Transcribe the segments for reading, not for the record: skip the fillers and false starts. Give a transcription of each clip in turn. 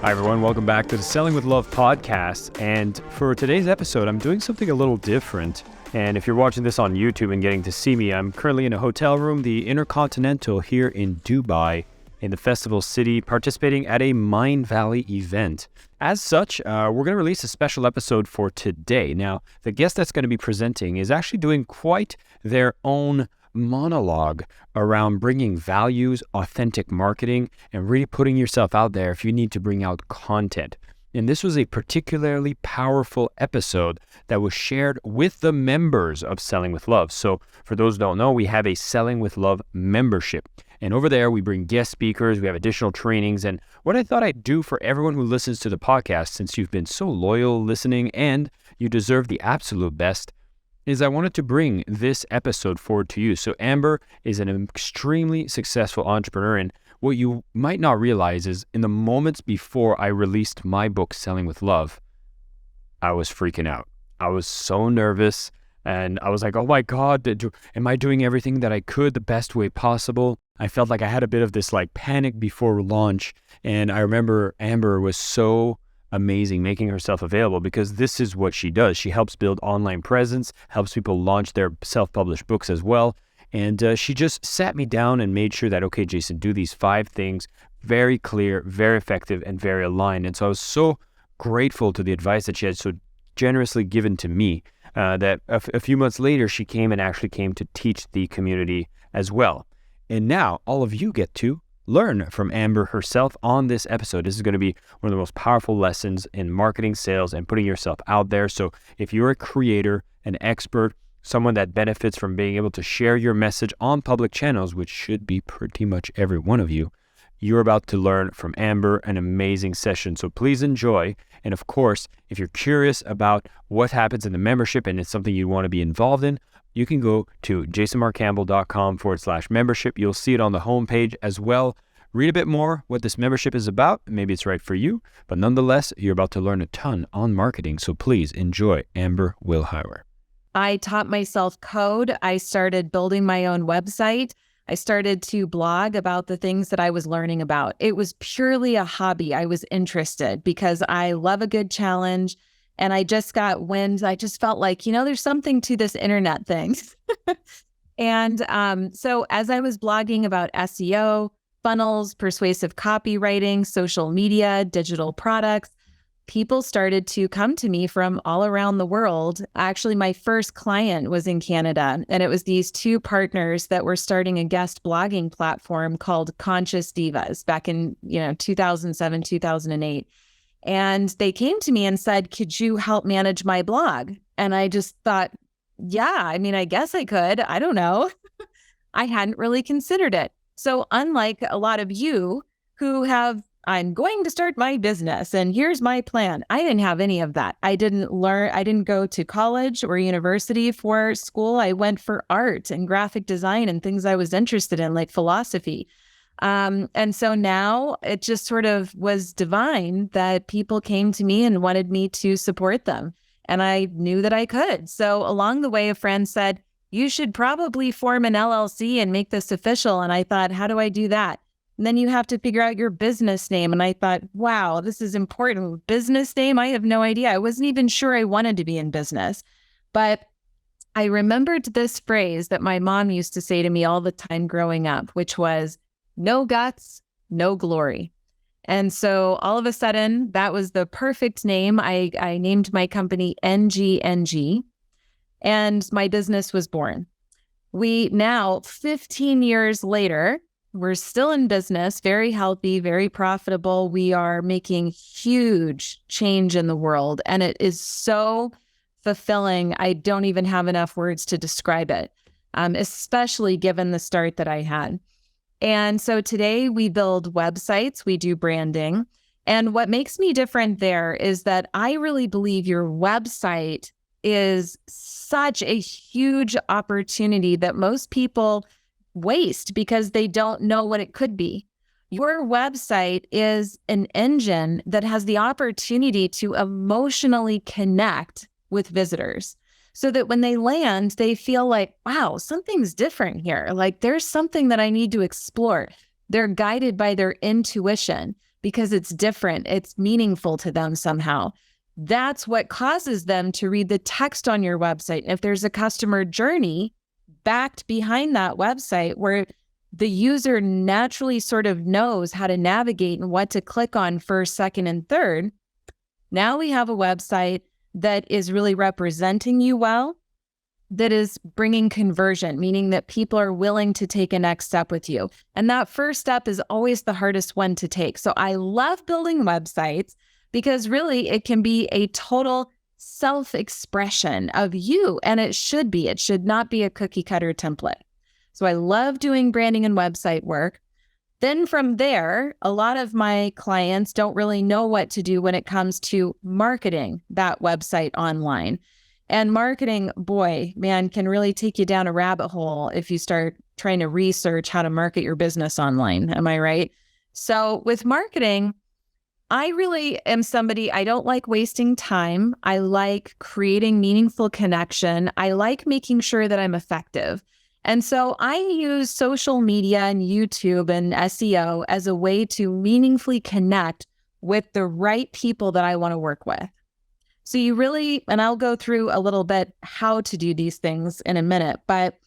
Hi, everyone. Welcome back to the Selling with Love podcast. And for today's episode, I'm doing something a little different. And if you're watching this on YouTube and getting to see me, I'm currently in a hotel room, the Intercontinental here in Dubai, in the festival city, participating at a Mind Valley event. As such, we're going to release a special episode for today. Now, the guest that's going to be presenting is actually doing quite their own monologue around bringing values, authentic marketing, and really putting yourself out there if you need to bring out content. And this was a particularly powerful episode that was shared with the members of Selling with Love. So for those who don't know, we have a Selling with Love membership. And over there, we bring guest speakers, we have additional trainings. And what I thought I'd do for everyone who listens to the podcast, since you've been so loyal listening and you deserve the absolute best, is I wanted to bring this episode forward to you. So Amber is an extremely successful entrepreneur, and what you might not realize is in the moments before I released my book, Selling with Love, I was freaking out. I was so nervous, and I was like, oh my God, am I doing everything that I could the best way possible? I felt like I had a bit of this like panic before launch, and I remember Amber was so amazing making herself available because this is what she does. She helps build online presence, helps people launch their self-published books as well. And she just sat me down and made sure that, okay, Jason, do these 5 things, very clear, very effective, and very aligned. And so I was so grateful to the advice that she had so generously given to me that a few months later, she came to teach the community as well. And now all of you get to learn from Amber herself on this episode. This is going to be one of the most powerful lessons in marketing, sales, and putting yourself out there. So if you're a creator, an expert, someone that benefits from being able to share your message on public channels, which should be pretty much every one of you, you're about to learn from Amber, an amazing session. So please enjoy. And of course, if you're curious about what happens in the membership and it's something you want to be involved in, you can go to jasonmarkcampbell.com/membership. You'll see it on the homepage as well. Read a bit more what this membership is about. Maybe it's right for you, but nonetheless, you're about to learn a ton on marketing. So please enjoy Amber Vilhauer. I taught myself code. I started building my own website. I started to blog about the things that I was learning about. It was purely a hobby. I was interested because I love a good challenge. And I just got wind. I just felt like, there's something to this internet thing. And so as I was blogging about SEO, funnels, persuasive copywriting, social media, digital products, people started to come to me from all around the world. Actually, my first client was in Canada, and it was these 2 partners that were starting a guest blogging platform called Conscious Divas back in 2007, 2008. And they came to me and said, could you help manage my blog? And I just thought, yeah, I guess I could. I don't know. I hadn't really considered it. So unlike a lot of you who have, I'm going to start my business and here's my plan, I didn't have any of that. I didn't go to college or university for school. I went for art and graphic design and things I was interested in, like philosophy. And so now it just sort of was divine that people came to me and wanted me to support them. And I knew that I could. So along the way, a friend said, you should probably form an LLC and make this official. And I thought, how do I do that? And then you have to figure out your business name. And I thought, wow, this is important. Business name? I have no idea. I wasn't even sure I wanted to be in business. But I remembered this phrase that my mom used to say to me all the time growing up, which was, no guts, no glory. And so all of a sudden, that was the perfect name. I named my company NGNG, and my business was born. We now, 15 years later, we're still in business, very healthy, very profitable. We are making huge change in the world, and it is so fulfilling. I don't even have enough words to describe it, especially given the start that I had. And so today we build websites, we do branding. And what makes me different there is that I really believe your website is such a huge opportunity that most people waste because they don't know what it could be. Your website is an engine that has the opportunity to emotionally connect with visitors so that when they land, they feel like, wow, something's different here. Like there's something that I need to explore. They're guided by their intuition because it's different. It's meaningful to them somehow. That's what causes them to read the text on your website. If there's a customer journey backed behind that website where the user naturally sort of knows how to navigate and what to click on first, second, and third, now we have a website that is really representing you well, that is bringing conversion, meaning that people are willing to take a next step with you. And that first step is always the hardest one to take. So I love building websites because really it can be a total self-expression of you. And it should be. It should not be a cookie cutter template. So I love doing branding and website work. Then from there, a lot of my clients don't really know what to do when it comes to marketing that website online. And marketing, boy, man, can really take you down a rabbit hole if you start trying to research how to market your business online. Am I right? So with marketing, I really am somebody, I don't like wasting time. I like creating meaningful connection. I like making sure that I'm effective. And so I use social media and YouTube and SEO as a way to meaningfully connect with the right people that I want to work with. So you really, and I'll go through a little bit how to do these things in a minute, but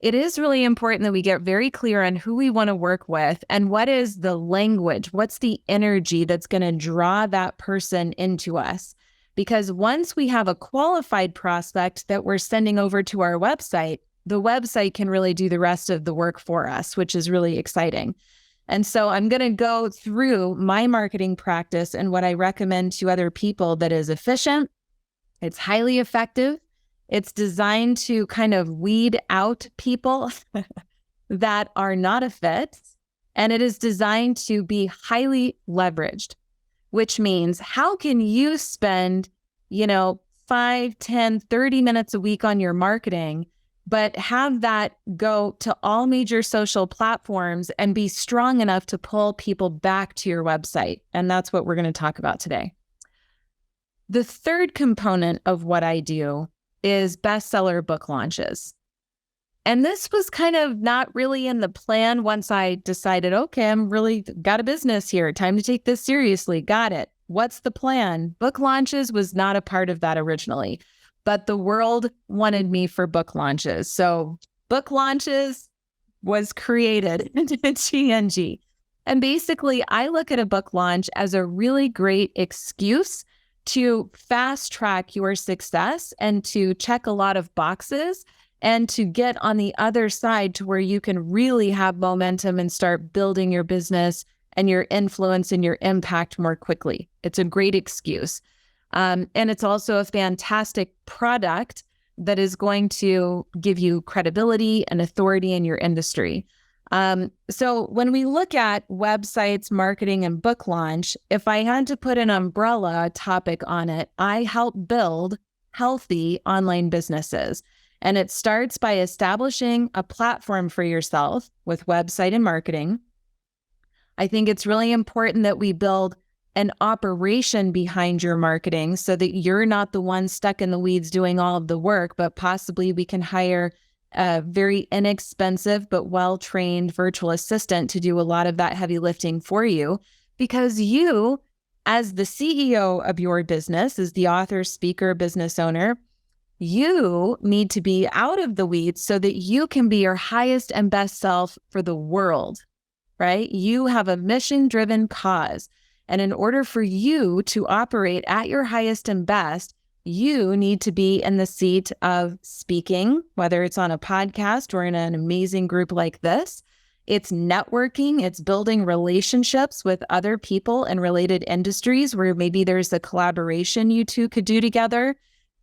it is really important that we get very clear on who we want to work with and what is the language, what's the energy that's going to draw that person into us. Because once we have a qualified prospect that we're sending over to our website, the website can really do the rest of the work for us, which is really exciting. And so I'm going to go through my marketing practice and what I recommend to other people that is efficient. It's highly effective. It's designed to kind of weed out people that are not a fit. And it is designed to be highly leveraged, which means how can you spend, 5, 10, 30 minutes a week on your marketing, but have that go to all major social platforms and be strong enough to pull people back to your website. And that's what we're going to talk about today. The third component of what I do is bestseller book launches. And this was kind of not really in the plan once I decided, okay, I'm really got a business here. Time to take this seriously. Got it. What's the plan? Book launches was not a part of that originally. But the world wanted me for book launches. So book launches was created into GNG. And basically, I look at a book launch as a really great excuse to fast track your success and to check a lot of boxes and to get on the other side to where you can really have momentum and start building your business and your influence and your impact more quickly. It's a great excuse. And it's also a fantastic product that is going to give you credibility and authority in your industry. So when we look at websites, marketing, and book launch, if I had to put an umbrella topic on it, I help build healthy online businesses. And it starts by establishing a platform for yourself with website and marketing. I think it's really important that we build an operation behind your marketing so that you're not the one stuck in the weeds doing all of the work, but possibly we can hire a very inexpensive but well-trained virtual assistant to do a lot of that heavy lifting for you, because you, as the CEO of your business, as the author, speaker, business owner, you need to be out of the weeds so that you can be your highest and best self for the world, right? You have a mission-driven cause. And in order for you to operate at your highest and best, you need to be in the seat of speaking, whether it's on a podcast or in an amazing group like this. It's networking, it's building relationships with other people in related industries where maybe there's a collaboration you two could do together.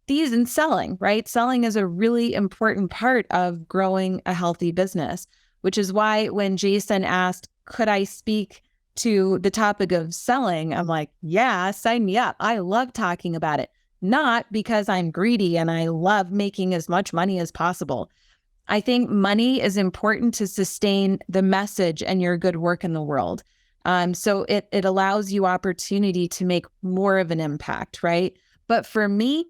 These and selling, right? Selling is a really important part of growing a healthy business, which is why when Jason asked, could I speak to the topic of selling, I'm like, yeah, sign me up. I love talking about it. Not because I'm greedy and I love making as much money as possible. I think money is important to sustain the message and your good work in the world. So it allows you opportunity to make more of an impact, right? But for me,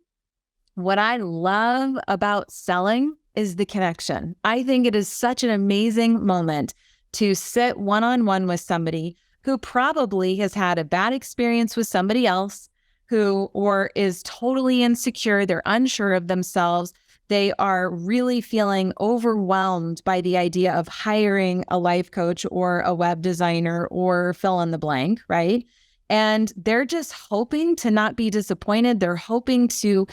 what I love about selling is the connection. I think it is such an amazing moment to sit one-on-one with somebody who probably has had a bad experience with somebody else, or is totally insecure, they're unsure of themselves, they are really feeling overwhelmed by the idea of hiring a life coach or a web designer or fill in the blank, right? And they're just hoping to not be disappointed. They're hoping to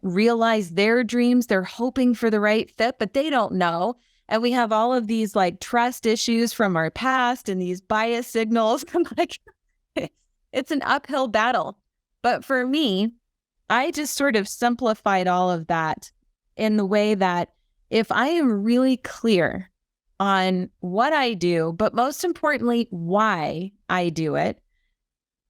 realize their dreams. They're hoping for the right fit, but they don't know. And we have all of these like trust issues from our past and these bias signals. I'm like, it's an uphill battle. But for me, I just sort of simplified all of that in the way that if I am really clear on what I do, but most importantly, why I do it,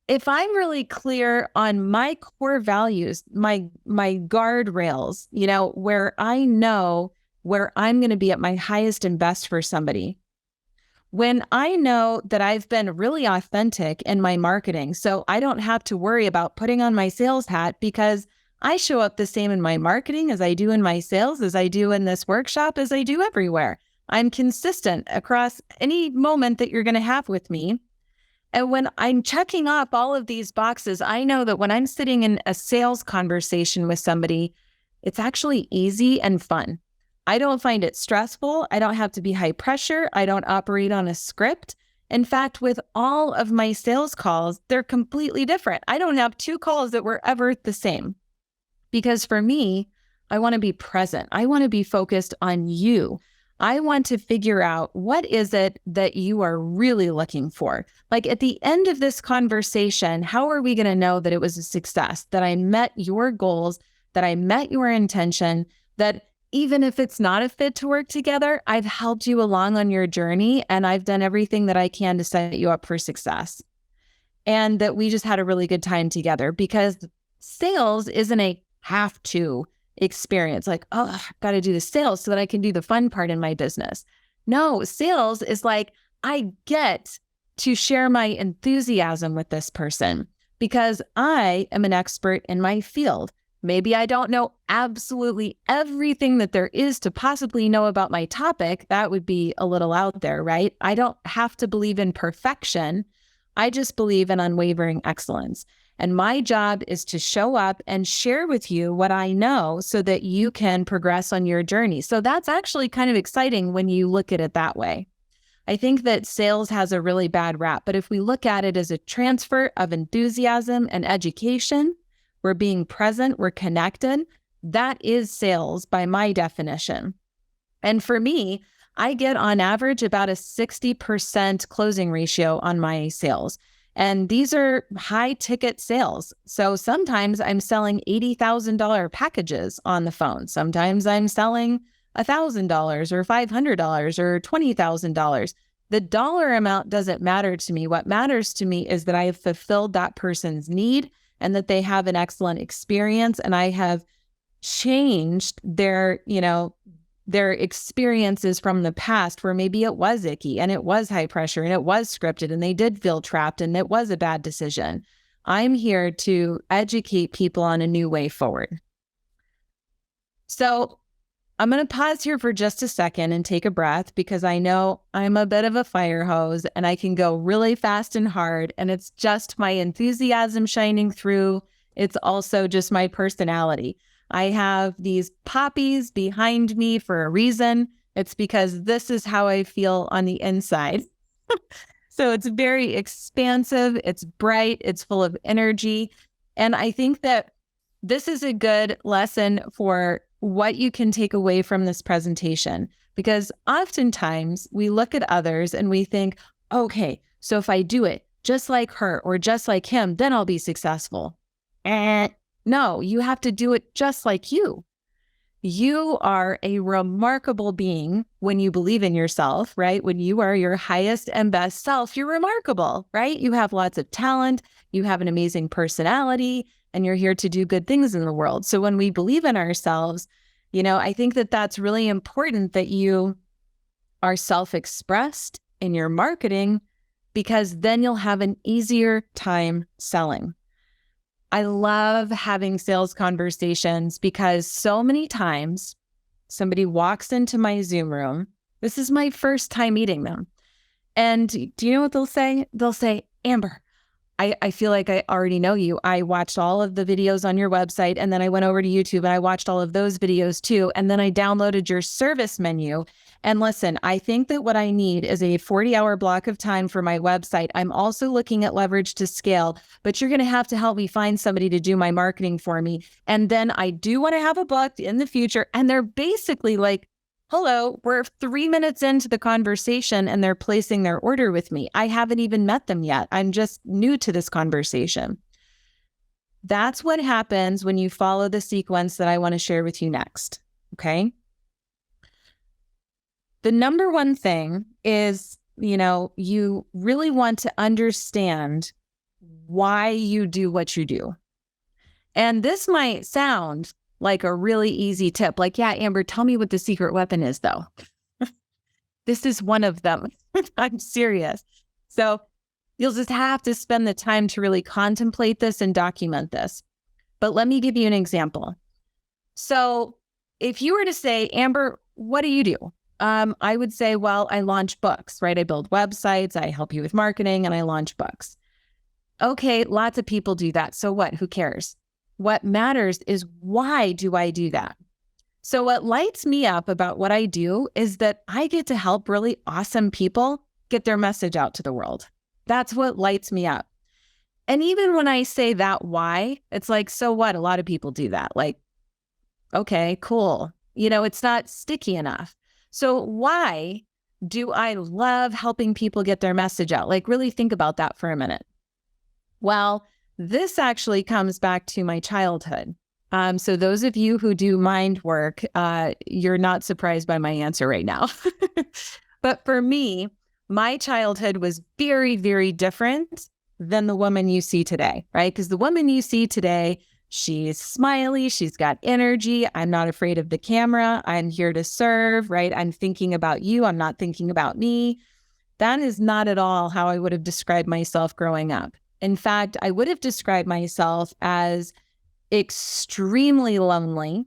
if I'm really clear on my core values, my guardrails, where I know where I'm going to be at my highest and best for somebody, when I know that I've been really authentic in my marketing, so I don't have to worry about putting on my sales hat because I show up the same in my marketing as I do in my sales, as I do in this workshop, as I do everywhere. I'm consistent across any moment that you're going to have with me. And when I'm checking off all of these boxes, I know that when I'm sitting in a sales conversation with somebody, it's actually easy and fun. I don't find it stressful. I don't have to be high pressure. I don't operate on a script. In fact, with all of my sales calls, they're completely different. I don't have 2 calls that were ever the same. Because for me, I want to be present. I want to be focused on you. I want to figure out what is it that you are really looking for. Like at the end of this conversation, how are we going to know that it was a success, that I met your goals, that I met your intention, that even if it's not a fit to work together, I've helped you along on your journey and I've done everything that I can to set you up for success. And that we just had a really good time together, because sales isn't a have to experience. Like, oh, I've got to do the sales so that I can do the fun part in my business. No, sales is like, I get to share my enthusiasm with this person because I am an expert in my field. Maybe I don't know absolutely everything that there is to possibly know about my topic. That would be a little out there, right? I don't have to believe in perfection. I just believe in unwavering excellence. And my job is to show up and share with you what I know so that you can progress on your journey. So that's actually kind of exciting when you look at it that way. I think that sales has a really bad rap, but if we look at it as a transfer of enthusiasm and education, we're being present, we're connected, that is sales by my definition. And for me, I get on average about a 60% closing ratio on my sales. And these are high ticket sales. So sometimes I'm selling $80,000 packages on the phone. Sometimes I'm selling $1,000 or $500 or $20,000. The dollar amount doesn't matter to me. What matters to me is that I have fulfilled that person's need and that they have an excellent experience and I have changed their experiences from the past where maybe it was icky and it was high pressure and it was scripted and they did feel trapped and it was a bad decision. I'm here to educate people on a new way forward. So I'm going to pause here for just a second and take a breath because I know I'm a bit of a fire hose and I can go really fast and hard, and it's just my enthusiasm shining through. It's also just my personality. I have these poppies behind me for a reason. It's because this is how I feel on the inside. So it's very expansive, it's bright, it's full of energy. And I think that this is a good lesson for what you can take away from this presentation, because oftentimes we look at others and we think, okay, so if I do it just like her or just like him, then I'll be successful. No, you have to do it just like you. You are a remarkable being when you believe in yourself, right? When you are your highest and best self, you're remarkable, right? You have lots of talent, you have an amazing personality, and you're here to do good things in the world. So when we believe in ourselves, I think that that's really important that you are self-expressed in your marketing, because then you'll have an easier time selling. I love having sales conversations because so many times somebody walks into my Zoom room. This is my first time meeting them. And do you know what they'll say? They'll say, Amber, I feel like I already know you. I watched all of the videos on your website, and then I went over to YouTube and I watched all of those videos too. And then I downloaded your service menu. And listen, I think that what I need is a 40-hour block of time for my website. I'm also looking at leverage to scale, but you're going to have to help me find somebody to do my marketing for me. And then I do want to have a book in the future. And they're basically like, hello, we're 3 minutes into the conversation and they're placing their order with me. I haven't even met them yet. I'm just new to this conversation. That's what happens when you follow the sequence that I want to share with you next. Okay. The number one thing is, you really want to understand why you do what you do. And this might sound like a really easy tip. Like, yeah, Amber, tell me what the secret weapon is, though. This is one of them. I'm serious. So you'll just have to spend the time to really contemplate this and document this. But let me give you an example. So if you were to say, Amber, what do you do? I would say, well, I launch books, right? I build websites, I help you with marketing, and I launch books. Okay, lots of people do that. So what? Who cares? What matters is, why do I do that? So what lights me up about what I do is that I get to help really awesome people get their message out to the world. That's what lights me up. And even when I say that why, it's like, so what? A lot of people do that. Like, okay, cool. It's not sticky enough. So why do I love helping people get their message out? Like, really think about that for a minute. Well, this actually comes back to my childhood. So those of you who do mind work, you're not surprised by my answer right now. But for me, my childhood was very, very different than the woman you see today, right? Because the woman you see today, she's smiley, she's got energy. I'm not afraid of the camera. I'm here to serve, right? I'm thinking about you. I'm not thinking about me. That is not at all how I would have described myself growing up. In fact, I would have described myself as extremely lonely,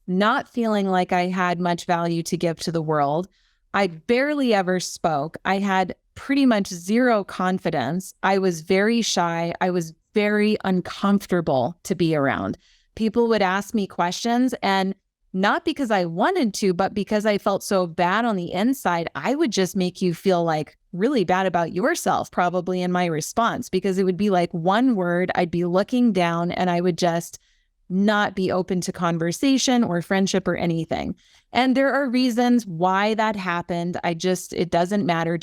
not feeling like I had much value to give to the world. I barely ever spoke. I had pretty much zero confidence. I was very shy. I was very uncomfortable to be around. People would ask me questions, and not because I wanted to, but because I felt so bad on the inside, I would just make you feel like really bad about yourself, probably, in my response, because it would be like one word, I'd be looking down, and I would just not be open to conversation or friendship or anything. And there are reasons why that happened. It doesn't matter.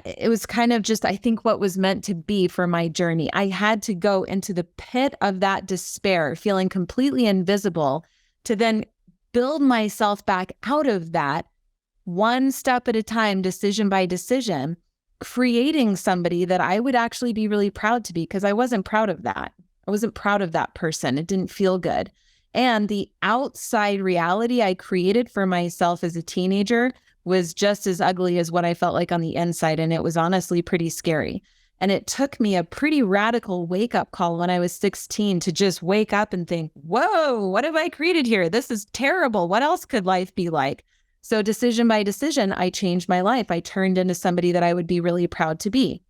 It was kind of just, I think, what was meant to be for my journey. I had to go into the pit of that despair, feeling completely invisible, to then build myself back out of that, one step at a time, decision by decision, creating somebody that I would actually be really proud to be, because I wasn't proud of that. I wasn't proud of that person. It didn't feel good. And the outside reality I created for myself as a teenager was just as ugly as what I felt like on the inside. And it was honestly pretty scary. And it took me a pretty radical wake-up call when I was 16 to just wake up and think, whoa, what have I created here? This is terrible. What else could life be like? So decision by decision, I changed my life. I turned into somebody that I would be really proud to be.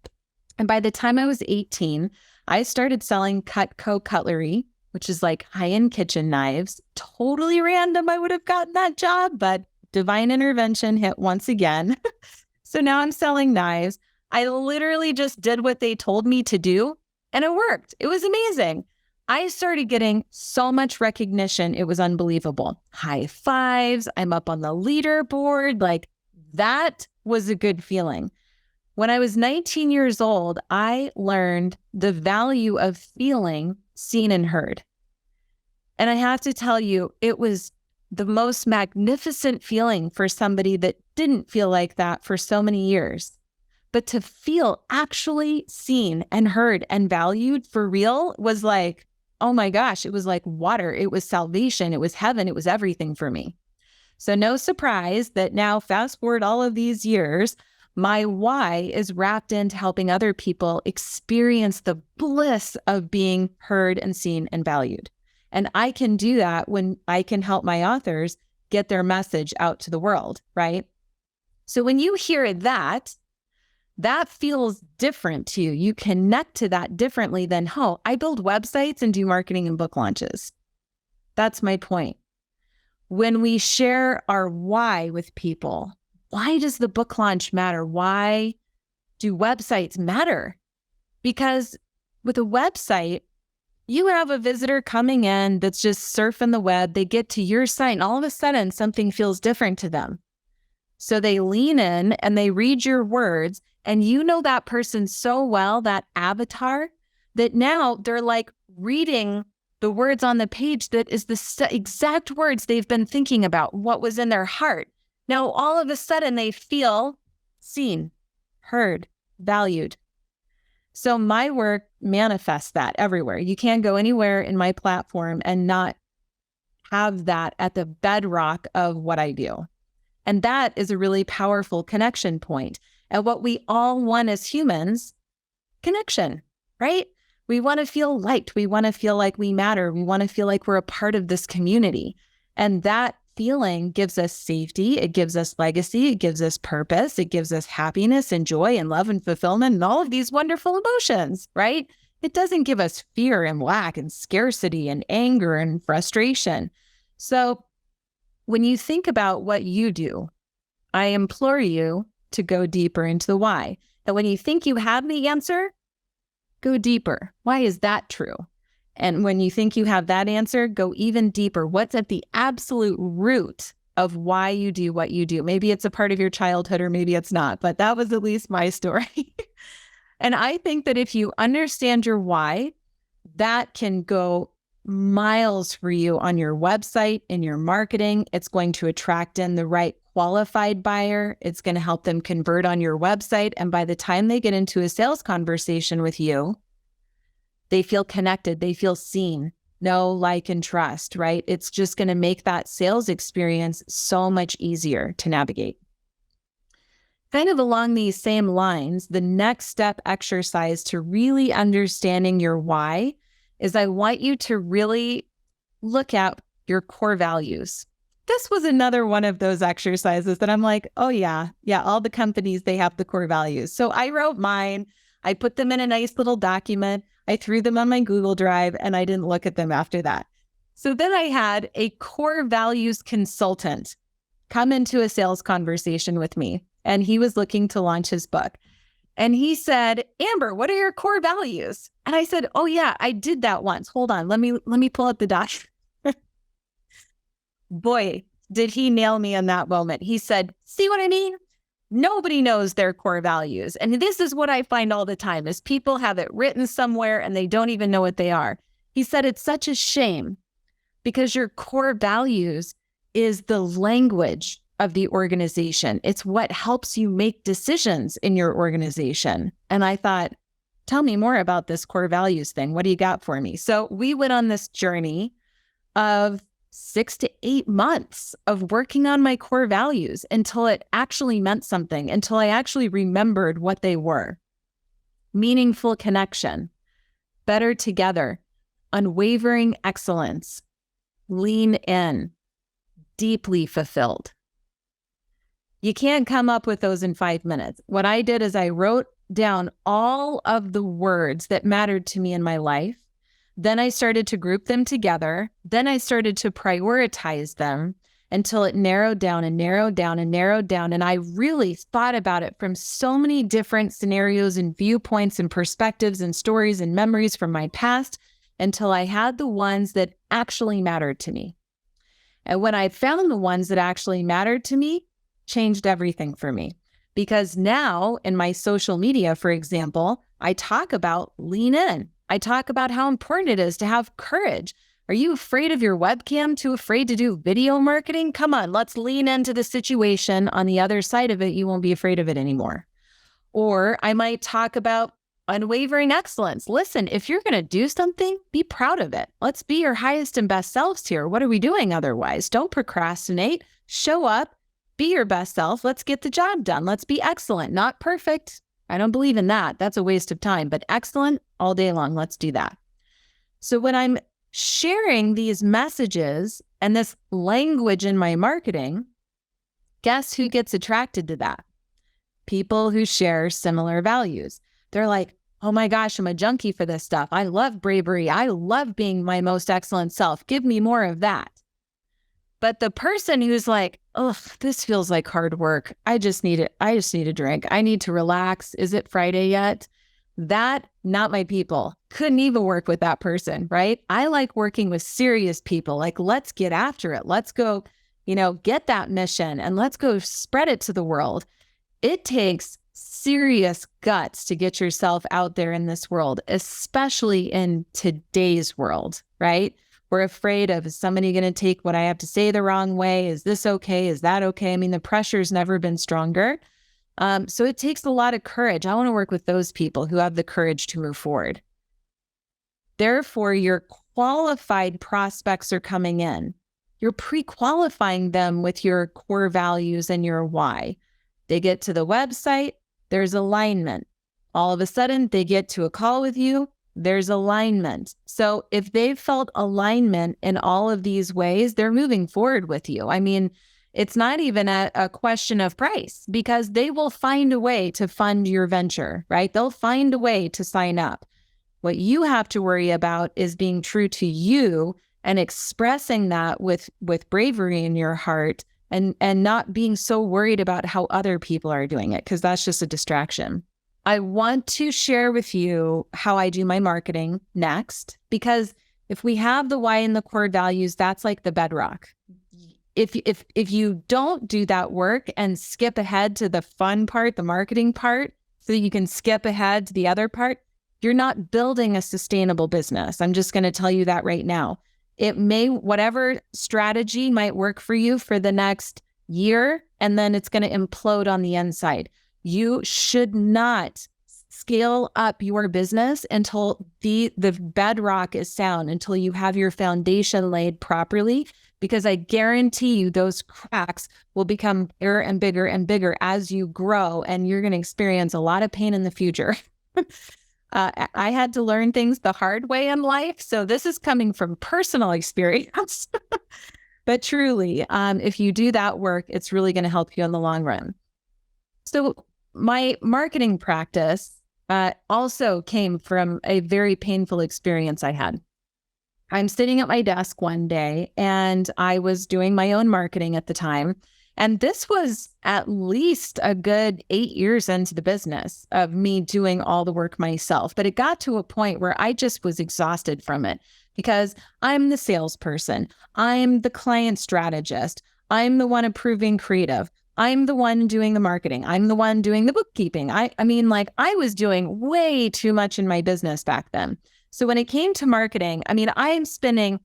And by the time I was 18, I started selling Cutco cutlery, which is like high-end kitchen knives. Totally random I would have gotten that job, but divine intervention hit once again. So now I'm selling knives. I literally just did what they told me to do, and it worked. It was amazing. I started getting so much recognition. It was unbelievable. High fives. I'm up on the leaderboard. Like, that was a good feeling. When I was 19 years old, I learned the value of feeling seen and heard. And I have to tell you, it was the most magnificent feeling for somebody that didn't feel like that for so many years. But to feel actually seen and heard and valued for real was like, oh my gosh, it was like water. It was salvation. It was heaven. It was everything for me. So no surprise that now, fast forward all of these years, my why is wrapped into helping other people experience the bliss of being heard and seen and valued. And I can do that when I can help my authors get their message out to the world, right? So when you hear that, that feels different to you. You connect to that differently than, oh, I build websites and do marketing and book launches. That's my point. When we share our why with people, why does the book launch matter? Why do websites matter? Because with a website, you have a visitor coming in that's just surfing the web. They get to your site and all of a sudden something feels different to them. So they lean in and they read your words, and you know that person so well, that avatar, that now they're like reading the words on the page that is the exact words they've been thinking about, what was in their heart. Now, all of a sudden they feel seen, heard, valued. So my work manifests that everywhere. You can't go anywhere in my platform and not have that at the bedrock of what I do. And that is a really powerful connection point. And what we all want as humans, connection, right? We want to feel liked. We want to feel like we matter. We want to feel like we're a part of this community. And that feeling gives us safety. It gives us legacy. It gives us purpose. It gives us happiness and joy and love and fulfillment and all of these wonderful emotions, right? It doesn't give us fear and lack and scarcity and anger and frustration. So when you think about what you do, I implore you to go deeper into the why. And when you think you have the answer, go deeper. Why is that true? And when you think you have that answer, go even deeper. What's at the absolute root of why you do what you do? Maybe it's a part of your childhood or maybe it's not, but that was at least my story. And I think that if you understand your why, that can go miles for you on your website, in your marketing. It's going to attract in the right qualified buyer. It's going to help them convert on your website. And by the time they get into a sales conversation with you, they feel connected, they feel seen, know, like, and trust, right? It's just going to make that sales experience so much easier to navigate. Kind of along these same lines, the next step exercise to really understanding your why is I want you to really look at your core values. This was another one of those exercises that I'm like, oh yeah, all the companies, they have the core values. So I wrote mine, I put them in a nice little document, I threw them on my Google Drive, and I didn't look at them after that. So then I had a core values consultant come into a sales conversation with me, and he was looking to launch his book. And he said, Amber, what are your core values? And I said, oh yeah, I did that once. Hold on, let me pull up the doc. Boy, did he nail me in that moment. He said, see what I mean? Nobody knows their core values. And this is what I find all the time is people have it written somewhere and they don't even know what they are. He said, it's such a shame because your core values is the language of the organization. It's what helps you make decisions in your organization. And I thought, tell me more about this core values thing. What do you got for me? So we went on this journey of 6 to 8 months of working on my core values until it actually meant something, until I actually remembered what they were. Meaningful connection, better together, unwavering excellence, lean in, deeply fulfilled. You can't come up with those in 5 minutes. What I did is I wrote down all of the words that mattered to me in my life. Then I started to group them together. Then I started to prioritize them until it narrowed down and narrowed down and narrowed down. And I really thought about it from so many different scenarios and viewpoints and perspectives and stories and memories from my past until I had the ones that actually mattered to me. And when I found the ones that actually mattered to me, changed everything for me. Because now in my social media, for example, I talk about lean in. I talk about how important it is to have courage. Are you afraid of your webcam? Too afraid to do video marketing? Come on, let's lean into the situation. On the other side of it, you won't be afraid of it anymore. Or I might talk about unwavering excellence. Listen, if you're going to do something, be proud of it. Let's be your highest and best selves here. What are we doing otherwise? Don't procrastinate. Show up. Be your best self. Let's get the job done. Let's be excellent, not perfect. I don't believe in that. That's a waste of time, but excellent all day long. Let's do that. So when I'm sharing these messages and this language in my marketing, guess who gets attracted to that? people who share similar values. They're like, oh my gosh, I'm a junkie for this stuff. I love bravery. I love being my most excellent self. Give me more of that. But the person who's like, oh, this feels like hard work. I just need it. I just need a drink. I need to relax. Is it Friday yet? That, not my people. Couldn't even work with that person, right? I like working with serious people. Like, let's get after it. Let's go, get that mission and let's go spread it to the world. It takes serious guts to get yourself out there in this world, especially in today's world, right? We're afraid of, is somebody going to take what I have to say the wrong way? Is this okay? Is that okay? I mean, the pressure's never been stronger. So it takes a lot of courage. I want to work with those people who have the courage to move forward. Therefore, your qualified prospects are coming in. You're pre-qualifying them with your core values and your why. They get to the website, there's alignment. All of a sudden, they get to a call with you, there's alignment. So if they've felt alignment in all of these ways, they're moving forward with you. I mean, it's not even a question of price because they will find a way to fund your venture, right? They'll find a way to sign up. What you have to worry about is being true to you and expressing that with bravery in your heart and not being so worried about how other people are doing it, because that's just a distraction. I want to share with you how I do my marketing next, because if we have the why and the core values, that's like the bedrock. If you don't do that work and skip ahead to the fun part, the marketing part, so that you can skip ahead to the other part, you're not building a sustainable business. I'm just going to tell you that right now. Whatever strategy might work for you for the next year, and then it's going to implode on the inside. You should not scale up your business until the bedrock is sound, until you have your foundation laid properly, because I guarantee you those cracks will become bigger and bigger and bigger as you grow, and you're going to experience a lot of pain in the future. I had to learn things the hard way in life, so this is coming from personal experience. But truly, if you do that work, it's really going to help you in the long run. So my marketing practice also came from a very painful experience I had. I'm sitting at my desk one day and I was doing my own marketing at the time. And this was at least a good 8 years into the business of me doing all the work myself. But it got to a point where I just was exhausted from it because I'm the salesperson. I'm the client strategist. I'm the one approving creative. I'm the one doing the marketing. I'm the one doing the bookkeeping. I mean, I was doing way too much in my business back then. So when it came to marketing, I mean, I'm spending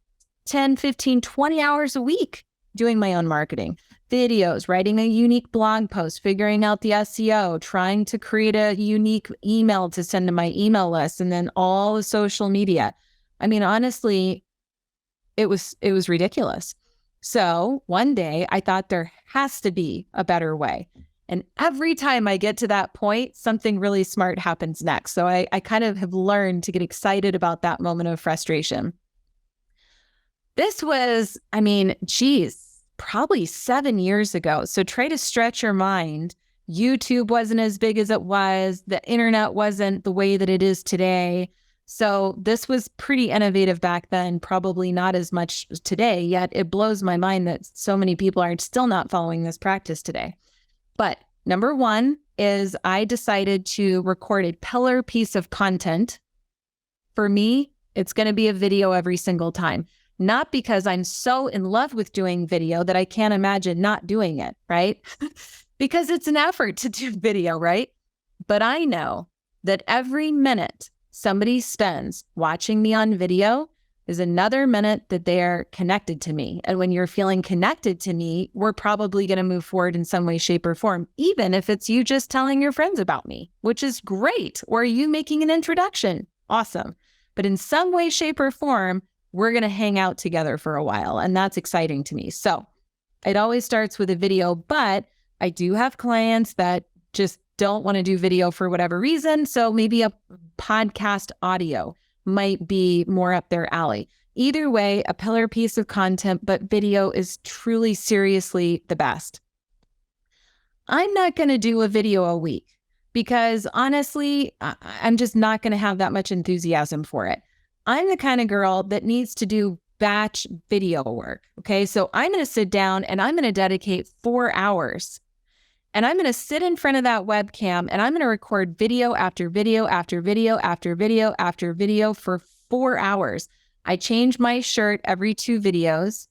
10, 15, 20 hours a week doing my own marketing, videos, writing a unique blog post, figuring out the SEO, trying to create a unique email to send to my email list, and then all the social media. I mean, honestly, it was ridiculous. So one day I thought there has to be a better way. And every time I get to that point, something really smart happens next. So I kind of have learned to get excited about that moment of frustration. This was, probably 7 years ago. So try to stretch your mind. YouTube wasn't as big as it was. The internet wasn't the way that it is today. So this was pretty innovative back then, probably not as much today, yet it blows my mind that so many people are still not following this practice today. But number one is I decided to record a pillar piece of content. For me, it's going to be a video every single time. Not because I'm so in love with doing video that I can't imagine not doing it, right? Because it's an effort to do video, right? But I know that every minute somebody spends watching me on video is another minute that they're connected to me. And when you're feeling connected to me, we're probably going to move forward in some way, shape, or form, even if it's you just telling your friends about me, which is great, or you making an introduction. Awesome. But in some way, shape, or form, we're going to hang out together for a while. And that's exciting to me. So it always starts with a video, but I do have clients that just don't want to do video for whatever reason. So maybe a podcast audio might be more up their alley. Either way, a pillar piece of content, but video is truly, seriously the best. I'm not going to do a video a week because honestly, I'm just not going to have that much enthusiasm for it. I'm the kind of girl that needs to do batch video work. Okay. So I'm going to sit down and I'm going to dedicate 4 hours and I'm going to sit in front of that webcam and I'm going to record video after video after video after video after video for 4 hours. I change my shirt every 2 videos.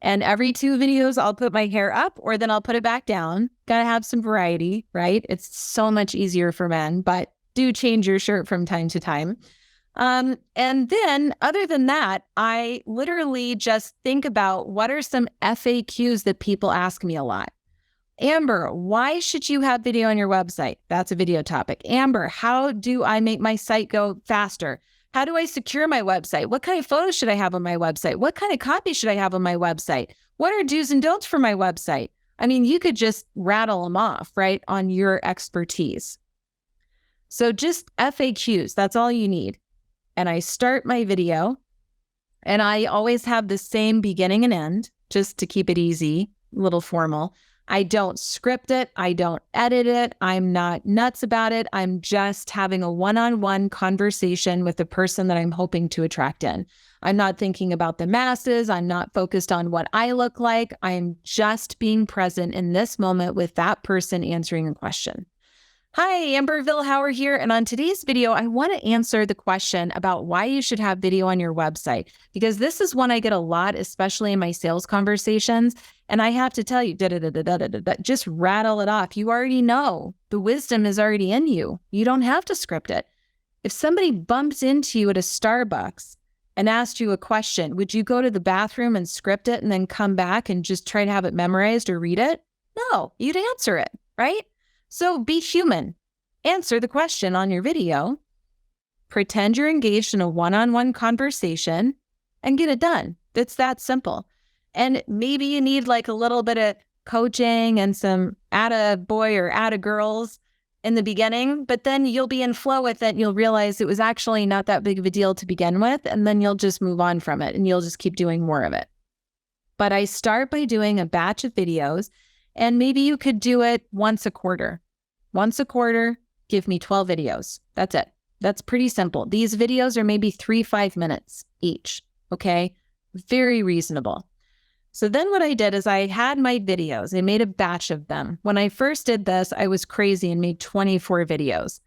And every 2 videos, I'll put my hair up or then I'll put it back down. Gotta have some variety, right? It's so much easier for men, but do change your shirt from time to time. And then other than that, I literally just think about what are some FAQs that people ask me a lot. Amber, why should you have video on your website? That's a video topic. Amber, how do I make my site go faster? How do I secure my website? What kind of photos should I have on my website? What kind of copy should I have on my website? What are do's and don'ts for my website? I mean, you could just rattle them off, right, on your expertise. So just FAQs, that's all you need. And I start my video and I always have the same beginning and end just to keep it easy, a little formal. I don't script it. I don't edit it. I'm not nuts about it. I'm just having a one-on-one conversation with the person that I'm hoping to attract in. I'm not thinking about the masses. I'm not focused on what I look like. I'm just being present in this moment with that person answering a question. Hi, Amber Vilhauer here. And on today's video, I want to answer the question about why you should have video on your website, because this is one I get a lot, especially in my sales conversations. And I have to tell you, just rattle it off. You already know. The wisdom is already in you. You don't have to script it. If somebody bumps into you at a Starbucks and asked you a question, would you go to the bathroom and script it and then come back and just try to have it memorized or read it? No, you'd answer it, right? So be human. Answer the question on your video. Pretend you're engaged in a one-on-one conversation and get it done. It's that simple. And maybe you need like a little bit of coaching and some atta-boy or atta-girls in the beginning, but then you'll be in flow with it. And you'll realize it was actually not that big of a deal to begin with. And then you'll just move on from it and you'll just keep doing more of it. But I start by doing a batch of videos, and maybe you could do it once a quarter. Once a quarter, give me 12 videos. That's it. That's pretty simple. These videos are maybe 3-5 minutes each. Okay. Very reasonable. So then what I did is I had my videos. I made a batch of them. When I first did this, I was crazy and made 24 videos.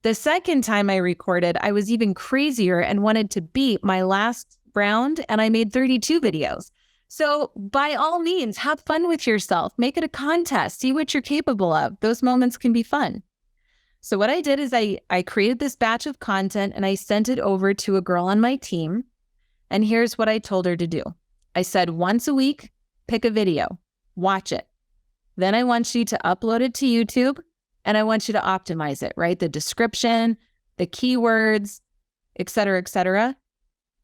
The second time I recorded, I was even crazier and wanted to beat my last round, and I made 32 videos. So by all means, have fun with yourself. Make it a contest. See what you're capable of. Those moments can be fun. So what I did is I created this batch of content and I sent it over to a girl on my team. And here's what I told her to do. I said, once a week, pick a video, watch it. Then I want you to upload it to YouTube and I want you to optimize it, right? The description, the keywords, et cetera, et cetera.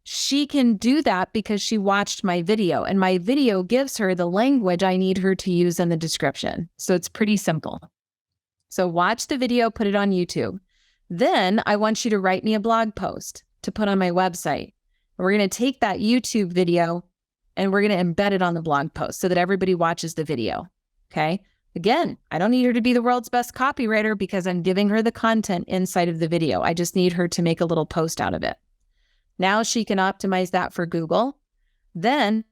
She can do that because she watched my video, and my video gives her the language I need her to use in the description. So it's pretty simple. So watch the video, put it on YouTube. Then I want you to write me a blog post to put on my website. We're going to take that YouTube video and we're going to embed it on the blog post so that everybody watches the video. Okay. Again, I don't need her to be the world's best copywriter because I'm giving her the content inside of the video. I just need her to make a little post out of it. Now she can optimize that for Google. Then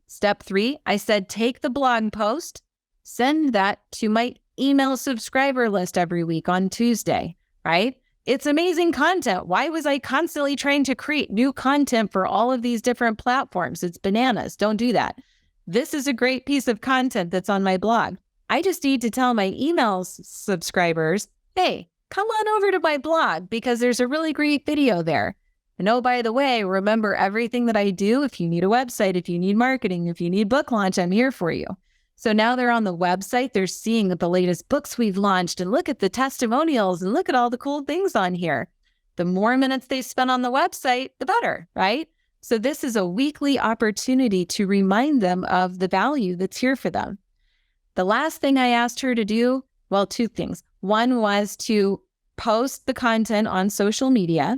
step 3, I said, take the blog post, send that to my email subscriber list every week on Tuesday, right? It's amazing content. Why was I constantly trying to create new content for all of these different platforms? It's bananas. Don't do that. This is a great piece of content that's on my blog. I just need to tell my email subscribers, hey, come on over to my blog because there's a really great video there. And oh, by the way, remember everything that I do. If you need a website, if you need marketing, if you need book launch, I'm here for you. So now they're on the website, they're seeing the latest books we've launched and look at the testimonials and look at all the cool things on here. The more minutes they spend on the website, the better, right? So this is a weekly opportunity to remind them of the value that's here for them. The last thing I asked her to do, well, 2 things. One was to post the content on social media.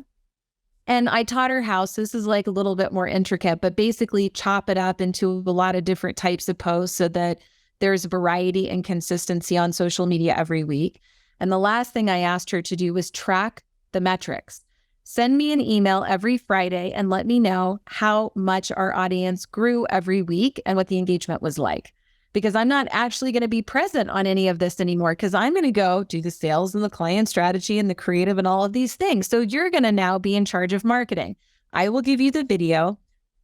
And I taught her how, so this is like a little bit more intricate, but basically chop it up into a lot of different types of posts so that There's variety and consistency on social media every week. And the last thing I asked her to do was track the metrics. Send me an email every Friday and let me know how much our audience grew every week and what the engagement was like. Because I'm not actually going to be present on any of this anymore, because I'm going to go do the sales and the client strategy and the creative and all of these things. So you're going to now be in charge of marketing. I will give you the video,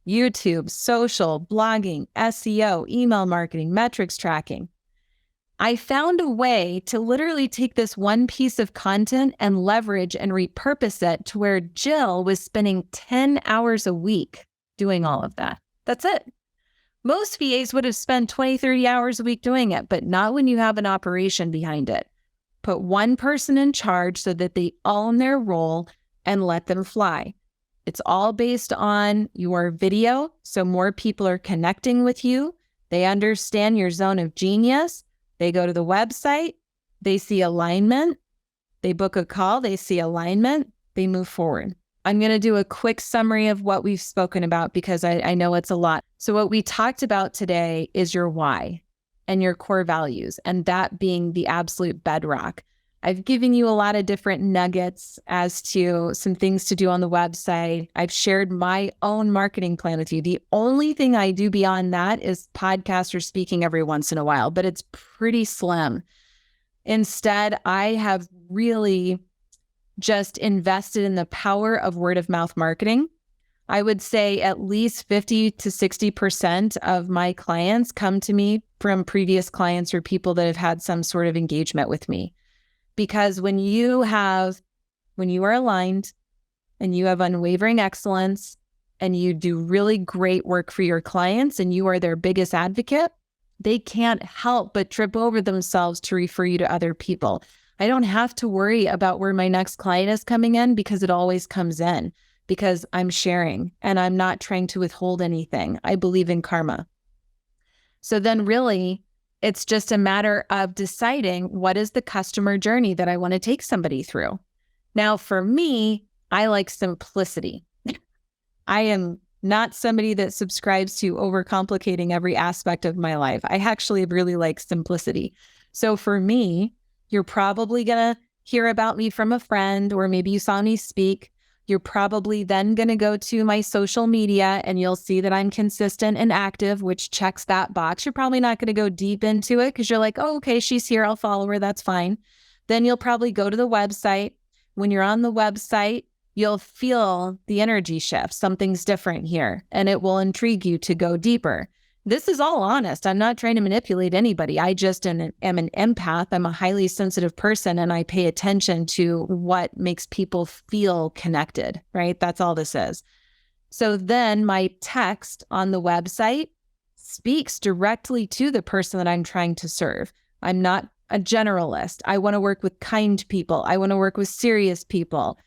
YouTube, social, blogging, SEO, email marketing, metrics tracking. I found a way to literally take this one piece of content and leverage and repurpose it to where Jill was spending 10 hours a week doing all of that. That's it. Most VAs would have spent 20, 30 hours a week doing it, but not when you have an operation behind it. Put one person in charge so that they own their role and let them fly. It's all based on your video, so more people are connecting with you. They understand your zone of genius. They go to the website, they see alignment, they book a call, they see alignment, they move forward. I'm going to do a quick summary of what we've spoken about because I know it's a lot. So what we talked about today is your why and your core values, and that being the absolute bedrock. I've given you a lot of different nuggets as to some things to do on the website. I've shared my own marketing plan with you. The only thing I do beyond that is podcast or speaking every once in a while, but it's pretty slim. Instead, I have really just invested in the power of word of mouth marketing. I would say at least 50 to 60% of my clients come to me from previous clients or people that have had some sort of engagement with me. Because when you are aligned and you have unwavering excellence and you do really great work for your clients and you are their biggest advocate, they can't help but trip over themselves to refer you to other people. I don't have to worry about where my next client is coming in because it always comes in because I'm sharing and I'm not trying to withhold anything. I believe in karma. So then really, it's just a matter of deciding what is the customer journey that I want to take somebody through. Now, for me, I like simplicity. I am not somebody that subscribes to overcomplicating every aspect of my life. I actually really like simplicity. So for me, you're probably going to hear about me from a friend, or maybe you saw me speak. You're probably then going to go to my social media and you'll see that I'm consistent and active, which checks that box. You're probably not going to go deep into it because you're like, oh, okay, she's here. I'll follow her. That's fine. Then you'll probably go to the website. When you're on the website, you'll feel the energy shift. Something's different here, and it will intrigue you to go deeper. This is all honest. I'm not trying to manipulate anybody. I just am an empath. I'm a highly sensitive person, and I pay attention to what makes people feel connected, right? That's all this is. So then my text on the website speaks directly to the person that I'm trying to serve. I'm not a generalist. I want to work with kind people. I want to work with serious people.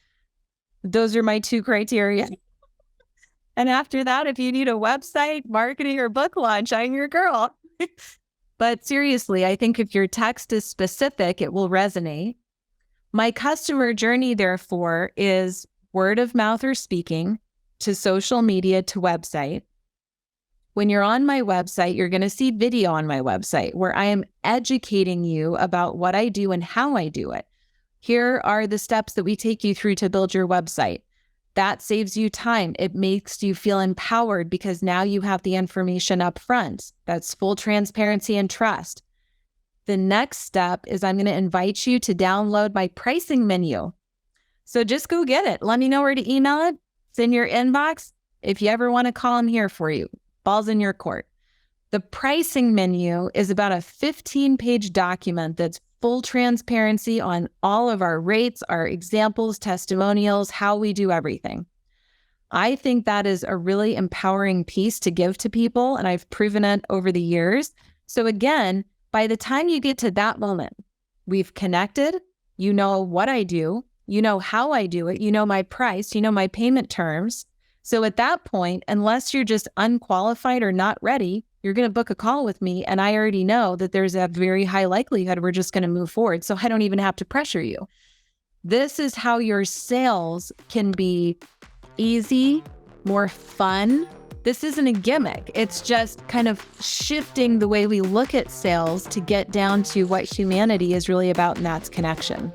Those are my 2 criteria. And after that, if you need a website, marketing, or book launch, I'm your girl. But seriously, I think if your text is specific, it will resonate. My customer journey, therefore, is word of mouth or speaking to social media to website. When you're on my website, you're going to see video on my website where I am educating you about what I do and how I do it. Here are the steps that we take you through to build your website. That saves you time. It makes you feel empowered because now you have the information up front. That's full transparency and trust. The next step is I'm going to invite you to download my pricing menu. So just go get it. Let me know where to email it. It's in your inbox. If you ever want to call, I'm here for you. Ball's in your court. The pricing menu is about a 15-page document that's full transparency on all of our rates, our examples, testimonials, how we do everything. I think that is a really empowering piece to give to people, and I've proven it over the years. So again, by the time you get to that moment, we've connected, you know what I do, you know how I do it, you know my price, you know my payment terms. So at that point, unless you're just unqualified or not ready, you're going to book a call with me, and I already know that there's a very high likelihood we're just going to move forward. So I don't even have to pressure you. This is how your sales can be easy, more fun. This isn't a gimmick. It's just kind of shifting the way we look at sales to get down to what humanity is really about, and that's connection.